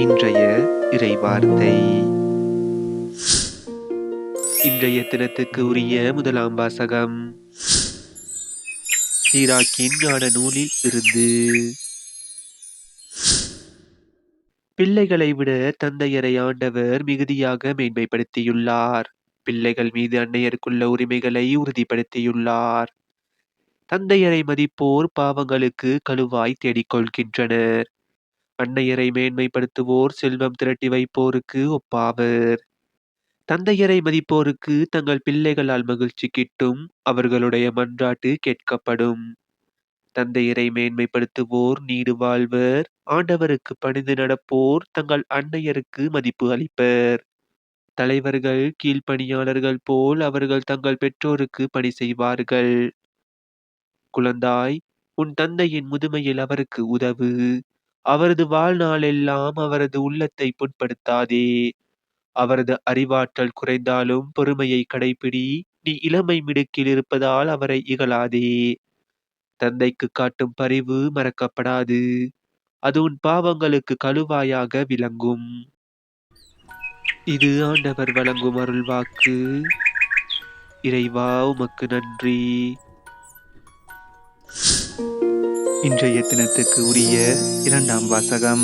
இன்றைய இறைவார்த்தை. இன்றைய தினத்துக்கு உரிய முதலாம் வாசகம் சீராக்கின் ஞான நூலில் இருந்து. பிள்ளைகளை விட தந்தையரை ஆண்டவர் மிகுதியாக மேன்மைப்படுத்தியுள்ளார். பிள்ளைகள் மீது அன்னையருக்குள்ள உரிமைகளை உறுதிப்படுத்தியுள்ளார். தந்தையரை மதிப்போர் பாவங்களுக்கு கழுவாய் தேடிக்கொள்கின்றனர். அன்னையரை மேன்மைப்படுத்துவோர் செல்வம் திரட்டி வைப்போருக்கு ஒப்பாவர். தந்தையரை மதிப்போருக்கு தங்கள் பிள்ளைகளால் மகிழ்ச்சி கிட்டும், அவர்களுடைய மன்றாட்டு கேட்கப்படும். தந்தையரை மேன்மைப்படுத்துவோர் நீடு வாழ்வர், ஆண்டவருக்கு பணிந்து நடப்போர் தங்கள் அன்னையருக்கு மதிப்பு அளிப்பர். தலைவர்கள் கீழ்ப்பணியாளர்கள் போல் அவர்கள் தங்கள் பெற்றோருக்கு பணி செய்வார்கள். குழந்தாய், உன் தந்தையின் முதுமையில் அவருக்கு உதவு. அவரது வாழ்நாளெல்லாம் அவரது உள்ளத்தை புண்படுத்தாதே. அவரது அறிவாற்றல் குறைந்தாலும் பொறுமையை கடைப்பிடி. நீ இளமை மிடுக்கில் இருப்பதால் அவரை இகழாதே. தந்தைக்கு காட்டும் பரிவு மறக்கப்படாது. அது உன் பாவங்களுக்கு கழுவாயாக விளங்கும். இது ஆண்டவர் வழங்கும் அருள்வாக்கு. இறைவா, உமக்கு நன்றி. இன்றைய தினத்துக்கு உரிய இரண்டாம் வாசகம்.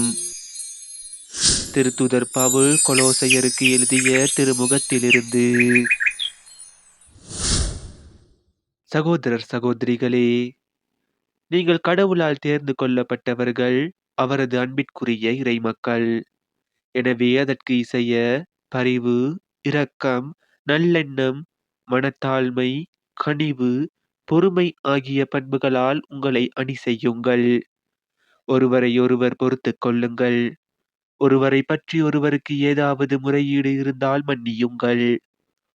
திருத்தூதர் பவுல் கொலோசையருக்கு எழுதிய திருமுகத்திலிருந்து. சகோதரர் சகோதரிகளே, நீங்கள் கடவுளால் தேர்ந்து கொள்ளப்பட்டவர்கள், அவரது அன்பிற்குரிய இறைமக்கள். எனவே அதற்கு இசைய பரிவு, இரக்கம், நல்லெண்ணம், மனத்தாழ்மை, கனிவு, பொறுமை ஆகிய பண்புகளால் உங்களை அணி செய்யுங்கள். ஒருவரை ஒருவர் பொறுத்து கொள்ளுங்கள். ஒருவரை பற்றி ஒருவருக்கு ஏதாவது முறையீடு இருந்தால் மன்னியுங்கள்.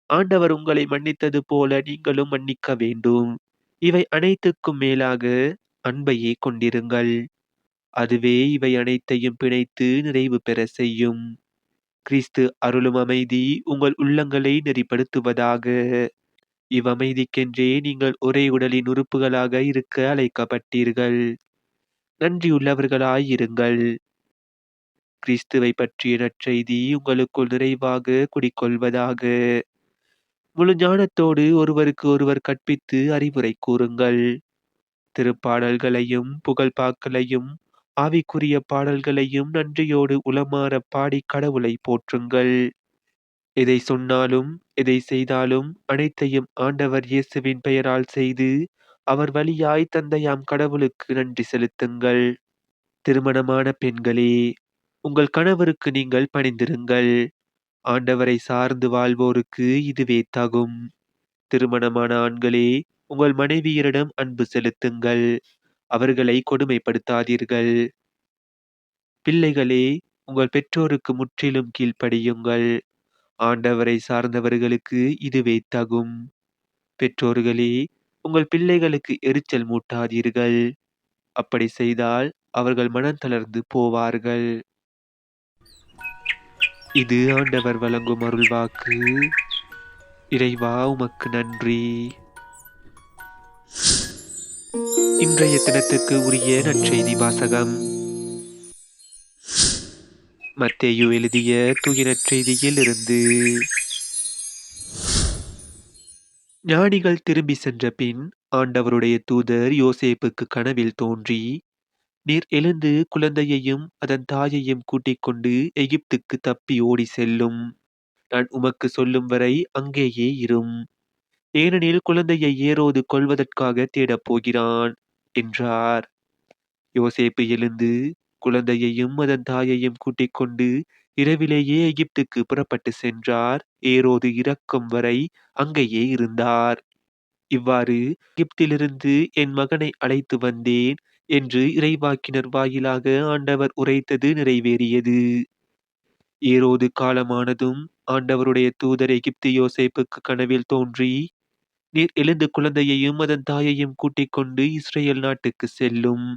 ஆண்டவர் உங்களை மன்னித்தது போல நீங்களும் மன்னிக்க வேண்டும். இவை அனைத்துக்கும் மேலாக அன்பையே கொண்டிருங்கள். அதுவே இவை அனைத்தையும் பிணைத்து நிறைவு பெற செய்யும். கிறிஸ்து அருளும் அமைதி உங்கள் உள்ளங்களை நெறிப்படுத்துவதாக. இவ்வமைதிக்கென்றே நீங்கள் ஒரே உடலின் உறுப்புகளாக இருக்க அழைக்கப்பட்டீர்கள். நன்றியுள்ளவர்களாய் இருங்கள். கிறிஸ்துவை பற்றிய நற்செய்தி உங்களுக்குள் நிறைவாக குடிக்கொள்வதாக. முழு ஞானத்தோடு ஒருவருக்கு ஒருவர் கற்பித்து அறிவுரை கூறுங்கள். திருப்பாடல்களையும் புகழ்பாக்களையும் ஆவிக்குரிய பாடல்களையும் நன்றியோடு உளமாற பாடி கடவுளை போற்றுங்கள். எதை சொன்னாலும் எதை செய்தாலும் அனைத்தையும் ஆண்டவர் இயேசுவின் பெயரால் செய்து அவர் வழியாய் தந்தையாம் கடவுளுக்கு நன்றி செலுத்துங்கள். திருமணமான பெண்களே, உங்கள் கணவருக்கு நீங்கள் பணிந்திருங்கள். ஆண்டவரை சார்ந்து வாழ்வோருக்கு இதுவே தகும். திருமணமான ஆண்களே, உங்கள் மனைவியரிடம் அன்பு செலுத்துங்கள். அவர்களை கொடுமைப்படுத்தாதீர்கள். பிள்ளைகளே, உங்கள் பெற்றோருக்கு முற்றிலும் கீழ்ப்படியுங்கள். ஆண்டவரை சார்ந்தவர்களுக்கு இதுவே தகும். பெற்றோர்களே, உங்கள் பிள்ளைகளுக்கு எரிச்சல் மூட்டாதீர்கள். அப்படி செய்தால் அவர்கள் மனம் தளர்ந்து போவார்கள். இது ஆண்டவர் வழங்கும் அருள்வாக்கு. இறைவா, உமக்கு நன்றி. இன்றைய தினத்துக்கு உரிய நற்செய்தி வாசகம். மத்தேயு எழுதிய தூய நற்செய்தியில் இருந்து. ஞானிகள் திரும்பி சென்ற பின் ஆண்டவருடைய தூதர் யோசேப்புக்கு கனவில் தோன்றி, நீர் எழுந்து குழந்தையையும் அதன் தாயையும் கூட்டிக் கொண்டு எகிப்துக்கு தப்பி ஓடி செல்லும். நான் உமக்கு சொல்லும் வரை அங்கேயே இரும். ஏனெனில் குழந்தையை ஏரோது கொல்வதற்காக தேடப் போகிறான் என்றார். யோசேப்பு எழுந்து குழந்தையையும் அதன் தாயையும் கூட்டிக் கொண்டு இரவிலேயே எகிப்துக்கு புறப்பட்டு சென்றார். ஏரோது இறக்கும் வரை அங்கேயே இருந்தார். இவ்வாறு எகிப்திலிருந்து என் மகனை அழைத்து வந்தேன் என்று இறைவாக்கினர் வாயிலாக ஆண்டவர் உரைத்தது நிறைவேறியது. ஏரோது காலமானதும் ஆண்டவருடைய தூதர் எகிப்து யோசேப்புக்கு கனவில் தோன்றி, நீர் எழுந்து குழந்தையையும் அதன் தாயையும் கூட்டிக் கொண்டு இஸ்ரேல் நாட்டுக்கு செல்லும்.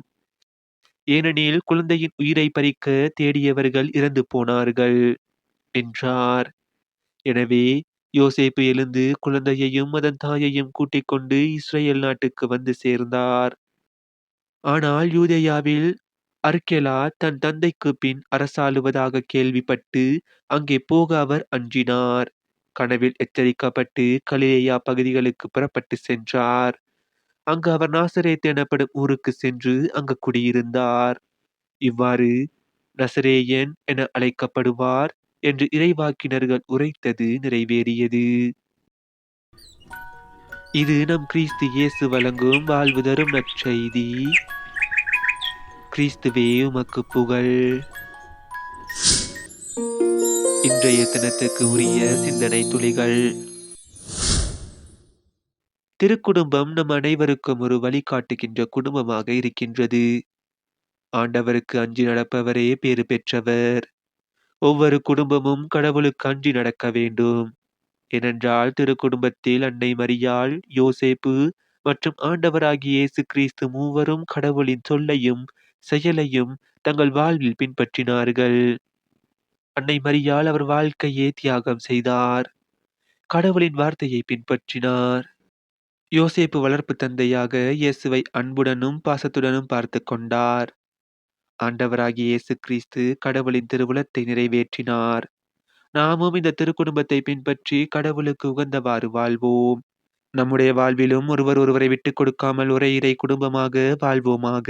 ஏனெனில் குழந்தையின் உயிரை பறிக்க தேடியவர்கள் இறந்து போனார்கள் என்றார். எனவே யோசேப்பு எழுந்து குழந்தையையும் அதன் தாயையும் கூட்டிக் கொண்டு இஸ்ரேல் நாட்டுக்கு வந்து சேர்ந்தார். ஆனால் யூதேயாவில் அர்கெலா தன் தந்தைக்கு பின் அரசாளுவதாக கேள்விப்பட்டு அங்கே போக அவர் அஞ்சினார். கனவில் எச்சரிக்கப்பட்டு கலிலேயா பகுதிகளுக்கு புறப்பட்டு சென்றார். அங்கு அவர் நாசரேத் எனப்படும் ஊருக்கு சென்று அங்கு குடியிருந்தார். இவ்வாறு நசரேயன் என அழைக்கப்படுவார் என்று இறைவாக்கினர்கள் உரைத்தது நிறைவேறியது. இது நம் கிறிஸ்து இயேசு வழங்கும் வாழ்வு தரும் நற்செய்தி. கிறிஸ்துவே உமக்கு புகழ். இன்றைய தினத்துக்கு உரிய சிந்தனை துளிகள். திருக்குடும்பம் நம் அனைவருக்கும் ஒரு வழிகாட்டுகின்ற குடும்பமாக இருக்கின்றது. ஆண்டவருக்கு அஞ்சி நடப்பவரே பேறு பெற்றவர். ஒவ்வொரு குடும்பமும் கடவுளுக்கு அஞ்சி நடக்க வேண்டும். ஏனென்றால் திருக்குடும்பத்தில் அன்னை மரியாள், யோசேப்பு மற்றும் ஆண்டவராகிய இயேசு கிறிஸ்து மூவரும் கடவுளின் சொல்லையும் செயலையும் தங்கள் வாழ்வில் பின்பற்றினார்கள். அன்னை மரியாள் அவர் வாழ்க்கையே தியாகம் செய்தார். கடவுளின் வார்த்தையை பின்பற்றினார். யோசேப்பு வளர்ப்பு தந்தையாக இயேசுவை அன்புடனும் பாசத்துடனும் பார்த்து கொண்டார். ஆண்டவராகிய இயேசு கிறிஸ்து கடவுளின் திருவுளத்தை நிறைவேற்றினார். நாமும் இந்த திருக்குடும்பத்தை பின்பற்றி கடவுளுக்கு உகந்தவாறு வாழ்வோம். நம்முடைய வாழ்விலும் ஒருவர் ஒருவரை விட்டுக் கொடுக்காமல் ஒரே இறை குடும்பமாக வாழ்வோமாக.